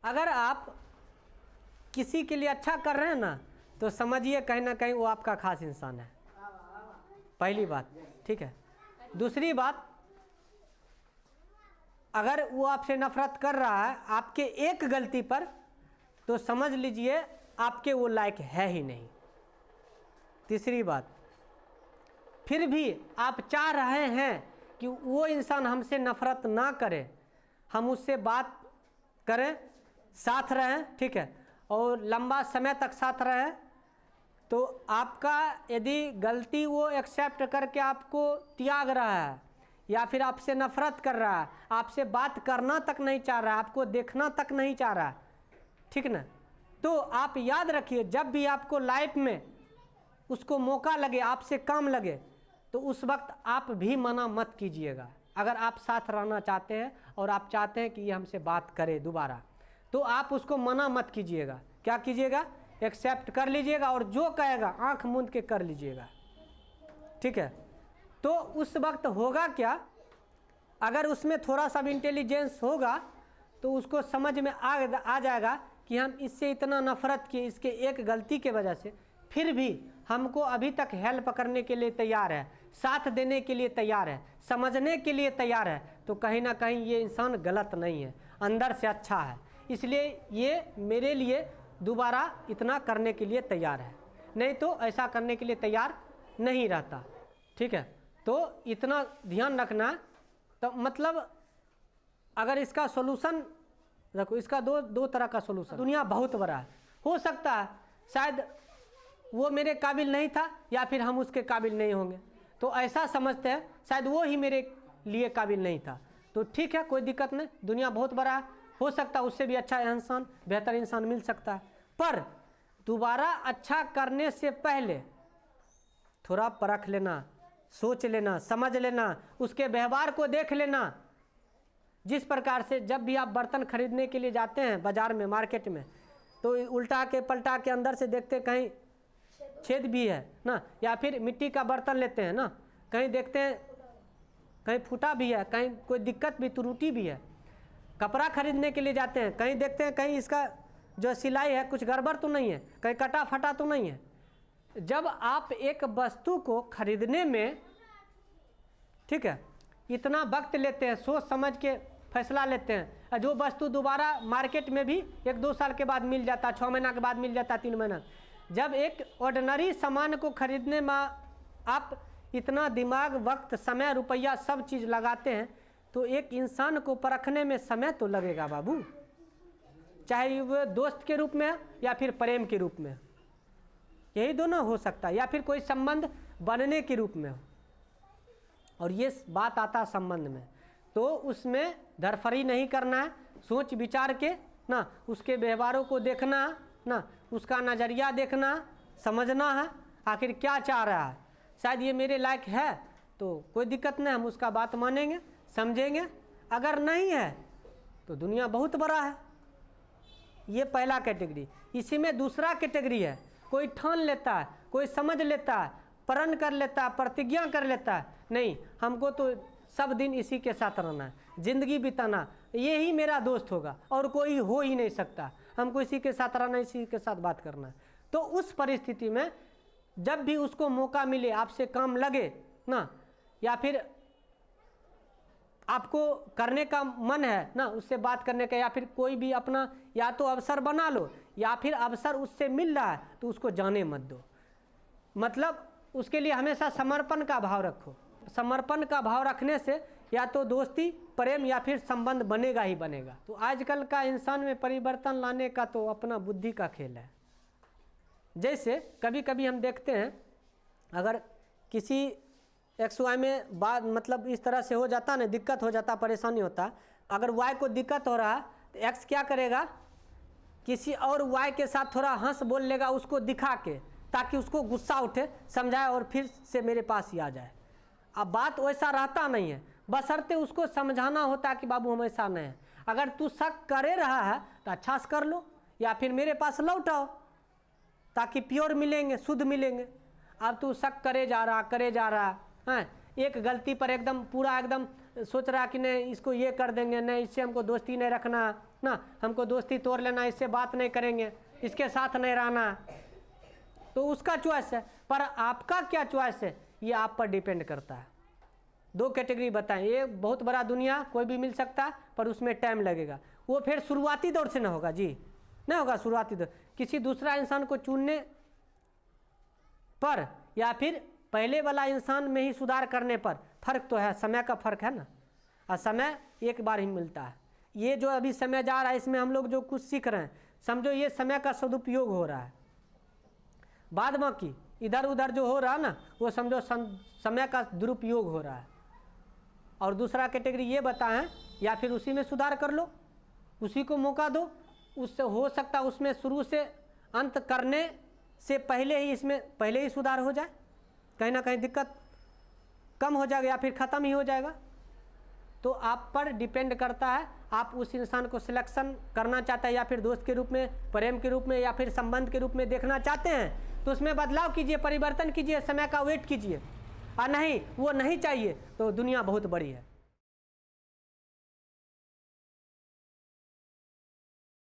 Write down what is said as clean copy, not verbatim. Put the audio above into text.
अगर आप किसी के लिए अच्छा कर रहे हैं ना, तो समझिए कहीं ना कहीं वो आपका खास इंसान है, पहली बात, ठीक है। दूसरी बात, अगर वो आपसे नफरत कर रहा है आपके एक गलती पर, तो समझ लीजिए आपके वो लायक है ही नहीं। तीसरी बात, फिर भी आप चाह रहे हैं कि वो इंसान हमसे नफरत ना करे, हम उससे बात करें, साथ रहें, ठीक है, और लंबा समय तक साथ रहें, तो आपका यदि गलती वो एक्सेप्ट करके आपको त्याग रहा है या फिर आपसे नफरत कर रहा है, आपसे बात करना तक नहीं चाह रहा है, आपको देखना तक नहीं चाह रहा है, ठीक ना, तो आप याद रखिए जब भी आपको लाइफ में उसको मौका लगे, आपसे काम लगे, तो उस वक्त आप भी मना मत कीजिएगा। अगर आप साथ रहना चाहते हैं और आप चाहते हैं कि ये हमसे बात करे दोबारा, तो आप उसको मना मत कीजिएगा। क्या कीजिएगा? एक्सेप्ट कर लीजिएगा और जो कहेगा आंख मूंद के कर लीजिएगा, ठीक है। तो उस वक्त होगा क्या, अगर उसमें थोड़ा सा भी इंटेलिजेंस होगा तो उसको समझ में आ जाएगा कि हम इससे इतना नफरत किए इसके एक गलती के वजह से, फिर भी हमको अभी तक हेल्प करने के लिए तैयार है, साथ देने के लिए तैयार है, समझने के लिए तैयार है, तो कहीं ना कहीं ये इंसान गलत नहीं है, अंदर से अच्छा है, इसलिए ये मेरे लिए दोबारा इतना करने के लिए तैयार है, नहीं तो ऐसा करने के लिए तैयार नहीं रहता, ठीक है। तो इतना ध्यान रखना। तो मतलब अगर इसका सॉल्यूशन देखो, इसका दो तरह का सॉल्यूशन, दुनिया बहुत बड़ा है, हो सकता है शायद वो मेरे काबिल नहीं था या फिर हम उसके काबिल नहीं होंगे, तो ऐसा समझते हैं शायद वो ही मेरे लिए काबिल नहीं था, तो ठीक है, कोई दिक्कत नहीं, दुनिया बहुत बड़ा है, हो सकता है उससे भी अच्छा इंसान, बेहतर इंसान मिल सकता है, पर दोबारा अच्छा करने से पहले थोड़ा परख लेना, सोच लेना, समझ लेना, उसके व्यवहार को देख लेना। जिस प्रकार से जब भी आप बर्तन खरीदने के लिए जाते हैं बाजार में, मार्केट में, तो उल्टा के पलटा के अंदर से देखते कहीं छेद भी है ना, या फिर मिट्टी का बर्तन लेते हैं ना, कहीं देखते हैं कहीं फूटा भी है, कहीं कोई दिक्कत भी, त्रुटि भी है। कपड़ा खरीदने के लिए जाते हैं, कहीं देखते हैं कहीं इसका जो सिलाई है कुछ गड़बड़ तो नहीं है, कहीं कटा फटा तो नहीं है। जब आप एक वस्तु को खरीदने में, ठीक है, इतना वक्त लेते हैं, सोच समझ के फैसला लेते हैं, जो वस्तु दोबारा मार्केट में भी 1-2 साल के बाद मिल जाता, 6 महीना के बाद मिल जाता, 3 महीना, जब एक ऑर्डिनरी सामान को खरीदने में आप इतना दिमाग, वक्त, समय, रुपया सब चीज़ लगाते हैं, तो एक इंसान को परखने में समय तो लगेगा बाबू, चाहे वो दोस्त के रूप में या फिर प्रेम के रूप में, यही दोनों हो सकता है, या फिर कोई संबंध बनने के रूप में हो, और ये बात आता संबंध में, तो उसमें धरफरी नहीं करना है, सोच विचार के ना, उसके व्यवहारों को देखना ना, उसका नज़रिया देखना, समझना है आखिर क्या चाह रहा है। शायद ये मेरे लायक है तो कोई दिक्कत नहीं, हम उसका बात मानेंगे, समझेंगे, अगर नहीं है तो दुनिया बहुत बड़ा है। ये पहला कैटेगरी। इसी में दूसरा कैटेगरी है, कोई ठान लेता है, कोई समझ लेता है, प्रण कर लेता है, प्रतिज्ञा कर लेता है, नहीं हमको तो सब दिन इसी के साथ रहना है, ज़िंदगी बिताना, ये ही मेरा दोस्त होगा और कोई हो ही नहीं सकता, हमको इसी के साथ रहना, इसी के साथ बात करना है। तो उस परिस्थिति में जब भी उसको मौका मिले, आपसे काम लगे ना, या फिर आपको करने का मन है ना, उससे बात करने का, या फिर कोई भी अपना या तो अवसर बना लो, या फिर अवसर उससे मिल रहा है तो उसको जाने मत दो। मतलब उसके लिए हमेशा समर्पण का भाव रखो। समर्पण का भाव रखने से या तो दोस्ती, प्रेम या फिर संबंध बनेगा ही बनेगा। तो आजकल का इंसान में परिवर्तन लाने का तो अपना बुद्धि का खेल है। जैसे कभी कभी हम देखते हैं, अगर किसी XY में बात मतलब इस तरह से हो जाता ना, दिक्कत हो जाता, परेशानी होता, अगर Y को दिक्कत हो रहा तो X क्या करेगा, किसी और Y के साथ थोड़ा हंस बोल लेगा उसको दिखा के, ताकि उसको गुस्सा उठे, समझाए और फिर से मेरे पास ही आ जाए। अब बात वैसा रहता नहीं है, बशर्ते उसको समझाना होता है कि बाबू हम ऐसा नहीं है, अगर तू शक करे रहा है तो अच्छा से कर लो, या फिर मेरे पास लौट आओ, ताकि प्योर मिलेंगे, शुद्ध मिलेंगे। अब तू शक करे जा रहा है, एक गलती पर एकदम पूरा एकदम सोच रहा कि नहीं इसको ये कर देंगे, नहीं इससे हमको दोस्ती नहीं रखना ना, हमको दोस्ती तोड़ लेना, इससे बात नहीं करेंगे, इसके साथ नहीं रहना, तो उसका चॉइस है। पर आपका क्या चॉइस है ये आप पर डिपेंड करता है। 2 कैटेगरी बताएं, ये बहुत बड़ा दुनिया कोई भी मिल सकता है पर उसमें टाइम लगेगा, वो फिर शुरुआती दौर से ना होगा जी, नहीं होगा शुरुआती दौर, किसी दूसरा इंसान को चुनने पर या फिर पहले वाला इंसान में ही सुधार करने पर फर्क तो है, समय का फर्क है ना, और समय एक बार ही मिलता है। ये जो अभी समय जा रहा है इसमें हम लोग जो कुछ सीख रहे हैं समझो ये समय का सदुपयोग हो रहा है, बाद बाकी इधर उधर जो हो रहा है ना वो समझो समय का दुरुपयोग हो रहा है। और दूसरा कैटेगरी ये बताएं या फिर उसी में सुधार कर लो, उसी को मौका दो, उससे हो सकता उसमें शुरू से अंत करने से पहले ही इसमें पहले ही सुधार हो जाए, कहीं ना कहीं दिक्कत कम हो जाएगा या फिर ख़त्म ही हो जाएगा। तो आप पर डिपेंड करता है, आप उस इंसान को सिलेक्शन करना चाहते हैं या फिर दोस्त के रूप में, प्रेम के रूप में या फिर संबंध के रूप में देखना चाहते हैं तो उसमें बदलाव कीजिए, परिवर्तन कीजिए, समय का वेट कीजिए। और नहीं वो नहीं चाहिए तो दुनिया बहुत बड़ी है।